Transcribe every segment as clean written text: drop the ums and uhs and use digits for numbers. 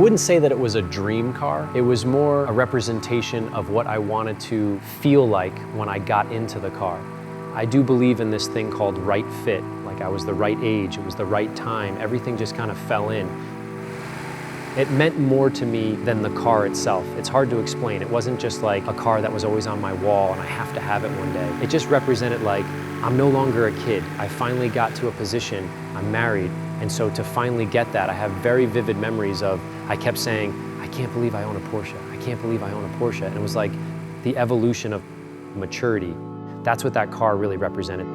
wouldn't say that it was a dream car. It was more a representation of what I wanted to feel like when I got into the car. I do believe in this thing called right fit. Like I was the right age, it was the right time, everything just kind of fell in. It meant more to me than the car itself. It's hard to explain. It wasn't just like a car that was always on my wall and I have to have it one day. It just represented like, I'm no longer a kid. I finally got to a position, I'm married, and so to finally get that, I have very vivid memories of, I kept saying, I can't believe I own a Porsche. I can't believe I own a Porsche. And it was like the evolution of maturity. That's what that car really represented.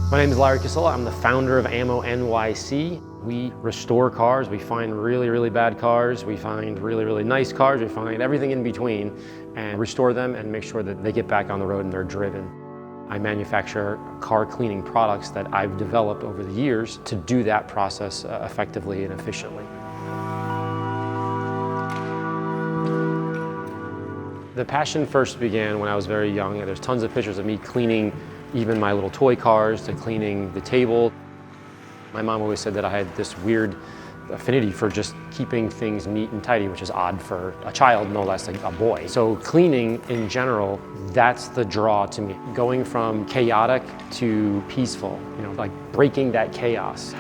My name is Larry Casella. I'm the founder of Ammo NYC. We restore cars. We find really, really bad cars. We find really, really nice cars. We find everything in between and restore them and make sure that they get back on the road and they're driven. I manufacture car cleaning products that I've developed over the years to do that process effectively and efficiently. The passion first began when I was very young. There's tons of pictures of me cleaning even my little toy cars, to cleaning the table. My mom always said that I had this weird affinity for just keeping things neat and tidy, which is odd for a child, no less like a boy. So cleaning in general, that's the draw to me. Going from chaotic to peaceful, like breaking that chaos.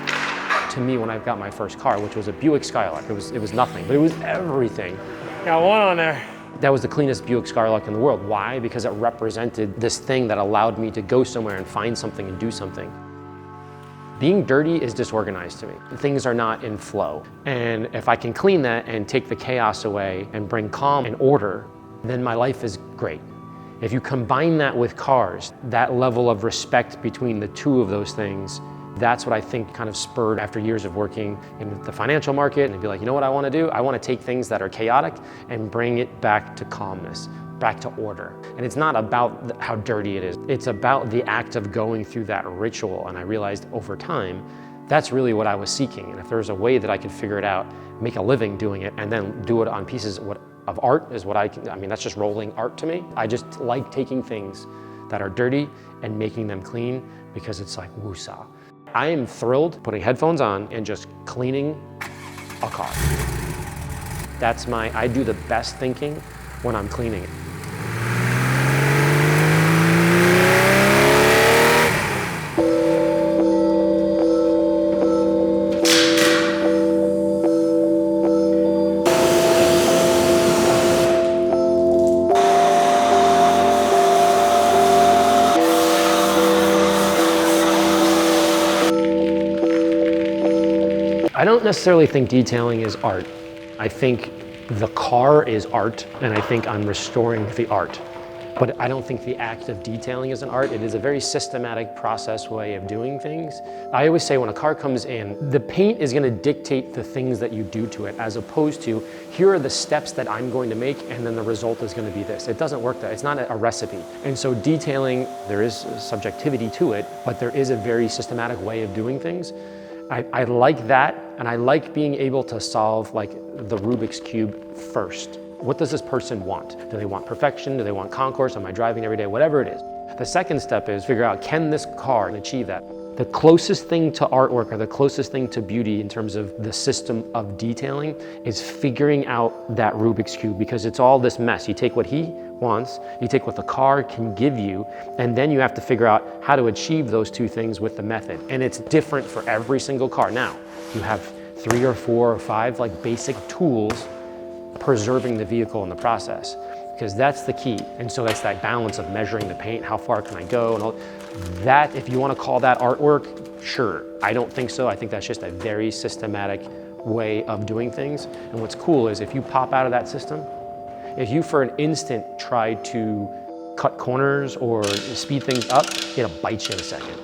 To me, when I got my first car, which was a Buick Skylark, it was nothing, but it was everything. Got one on there. That was the cleanest Buick Skylark in the world. Why? Because it represented this thing that allowed me to go somewhere and find something and do something. Being dirty is disorganized to me. Things are not in flow. And if I can clean that and take the chaos away and bring calm and order, then my life is great. If you combine that with cars, that level of respect between the two of those things, that's what I think kind of spurred after years of working in the financial market and be like, you know what I want to do? I want to take things that are chaotic and bring it back to calmness, back to order. And it's not about how dirty it is. It's about the act of going through that ritual. And I realized over time, that's really what I was seeking. And if there's a way that I could figure it out, make a living doing it, and then do it on pieces of art is what I mean, that's just rolling art to me. I just like taking things that are dirty and making them clean because it's like woosah. I am thrilled putting headphones on and just cleaning a car. I do the best thinking when I'm cleaning it. I don't necessarily think detailing is art. I think the car is art, and I think I'm restoring the art. But I don't think the act of detailing is an art. It is a very systematic process way of doing things. I always say when a car comes in, the paint is gonna dictate the things that you do to it, as opposed to, here are the steps that I'm going to make, and then the result is gonna be this. It doesn't work that, it's not a recipe. And so detailing, there is subjectivity to it, but there is a very systematic way of doing things. I like that, and I like being able to solve like the Rubik's Cube first. What does this person want? Do they want perfection? Do they want concourse? Am I driving every day? Whatever it is. The second step is figure out, can this car achieve that? The closest thing to artwork or the closest thing to beauty in terms of the system of detailing is figuring out that Rubik's Cube, because it's all this mess. You take what he wants, you take what the car can give you, and then you have to figure out how to achieve those two things with the method. And it's different for every single car. Now, you have 3 or 4 or 5 like basic tools preserving the vehicle in the process, because that's the key. And so that's that balance of measuring the paint, how far can I go, and all that. If you want to call that artwork, sure. I don't think so. I think that's just a very systematic way of doing things. And what's cool is if you pop out of that system, if you for an instant try to cut corners or speed things up, it'll bite you in a second.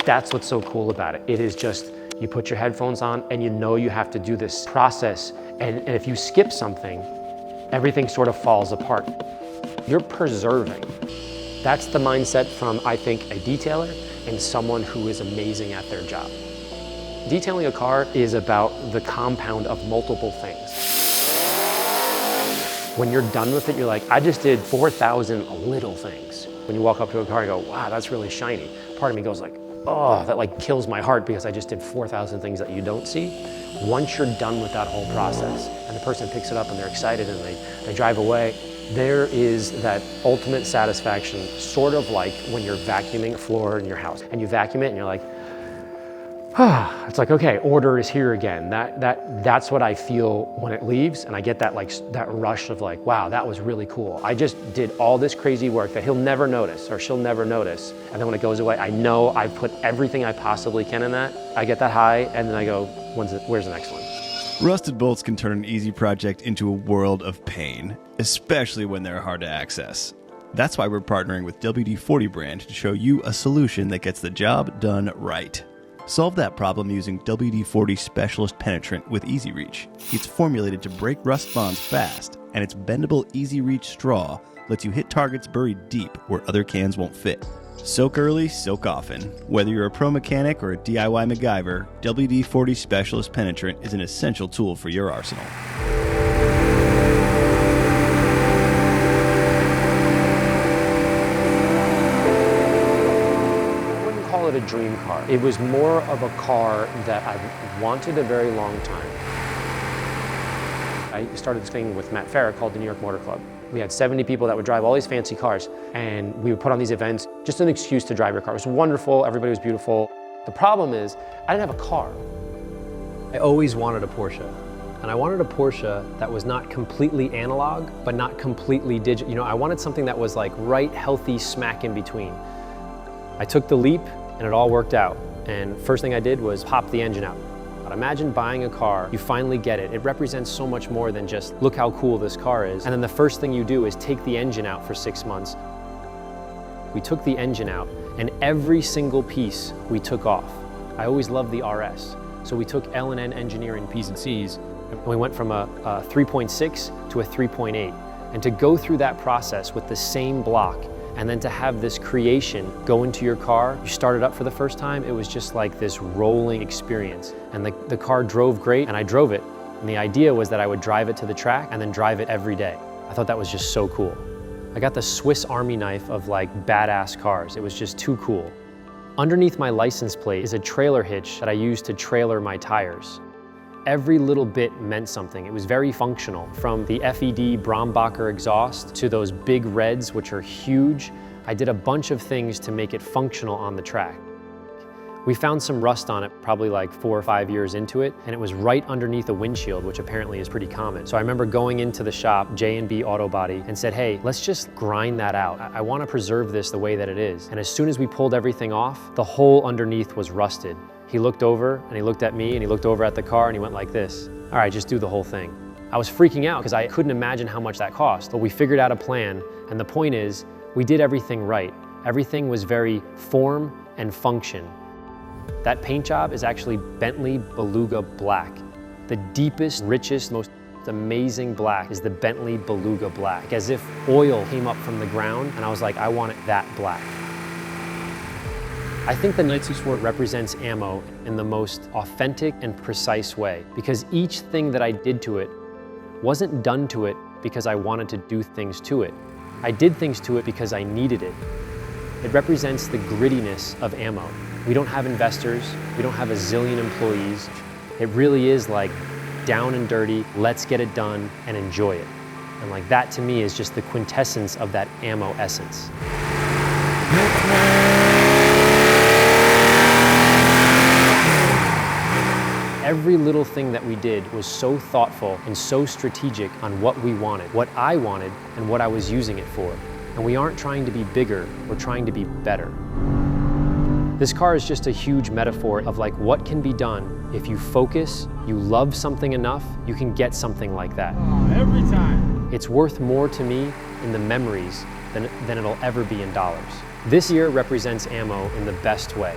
That's what's so cool about it. It is just, you put your headphones on and you know you have to do this process. And if you skip something, everything sort of falls apart. You're preserving. That's the mindset from, I think, a detailer and someone who is amazing at their job. Detailing a car is about the compound of multiple things. When you're done with it, you're like, I just did 4,000 little things. When you walk up to a car and go, wow, that's really shiny. Part of me goes like, oh, that like kills my heart because I just did 4,000 things that you don't see. Once you're done with that whole process and the person picks it up and they're excited and they drive away, there is that ultimate satisfaction, sort of like when you're vacuuming a floor in your house and you vacuum it and you're like, ah, it's like, okay, order is here again. That's what I feel when it leaves, and I get that that rush of like, wow, that was really cool. I just did all this crazy work that he'll never notice or she'll never notice, and then when it goes away, I know I've put everything I possibly can in that. I get that high, and then I go, where's the next one? Rusted bolts can turn an easy project into a world of pain, especially when they're hard to access. That's why we're partnering with WD-40 brand to show you a solution that gets the job done right. Solve that problem using WD-40 Specialist Penetrant with Easy Reach. It's formulated to break rust bonds fast, and its bendable Easy Reach straw lets you hit targets buried deep where other cans won't fit. Soak early, soak often. Whether you're a pro mechanic or a DIY MacGyver, WD-40 Specialist Penetrant is an essential tool for your arsenal. A dream car. It was more of a car that I wanted a very long time. I started this thing with Matt Farah called the New York Motor Club. We had 70 people that would drive all these fancy cars, and we would put on these events, just an excuse to drive your car. It was wonderful, everybody was beautiful. The problem is, I didn't have a car. I always wanted a Porsche. And I wanted a Porsche that was not completely analog, but not completely digital. You know, I wanted something that was like right, healthy, smack in between. I took the leap, and it all worked out. And first thing I did was pop the engine out. But imagine buying a car, you finally get it. It represents so much more than just, look how cool this car is. And then the first thing you do is take the engine out for 6 months. We took the engine out, and every single piece we took off. I always loved the RS. So we took L&N engineering P's and C's, and we went from a 3.6 to a 3.8. And to go through that process with the same block, and then to have this creation go into your car, you start it up for the first time, it was just like this rolling experience. And the car drove great, and I drove it. And the idea was that I would drive it to the track and then drive it every day. I thought that was just so cool. I got the Swiss Army knife of like badass cars. It was just too cool. Underneath my license plate is a trailer hitch that I used to trailer my tires. Every little bit meant something. It was very functional. From the FED Brombacher exhaust to those big reds, which are huge, I did a bunch of things to make it functional on the track. We found some rust on it probably like 4 or 5 years into it, and it was right underneath a windshield, which apparently is pretty common. So I remember going into the shop, J&B Auto Body, and said, hey, let's just grind that out. I want to preserve this the way that it is. And as soon as we pulled everything off, the hole underneath was rusted. He looked over, and he looked at me, and he looked over at the car, and he went like this. All right, just do the whole thing. I was freaking out because I couldn't imagine how much that cost, but we figured out a plan, and the point is, we did everything right. Everything was very form and function. That paint job is actually Bentley Beluga Black. The deepest, richest, most amazing black is the Bentley Beluga Black, as if oil came up from the ground, and I was like, I want it that black. I think the 964 represents ammo in the most authentic and precise way, because each thing that I did to it wasn't done to it because I wanted to do things to it. I did things to it because I needed it. It represents the grittiness of ammo. We don't have investors, we don't have a zillion employees. It really is like down and dirty, let's get it done and enjoy it. And like that to me is just the quintessence of that ammo essence. Every little thing that we did was so thoughtful and so strategic on what we wanted, what I wanted, and what I was using it for. And we aren't trying to be bigger, we're trying to be better. This car is just a huge metaphor of like what can be done if you focus, you love something enough, you can get something like that. Every time. It's worth more to me in the memories than it'll ever be in dollars. This year represents ammo in the best way.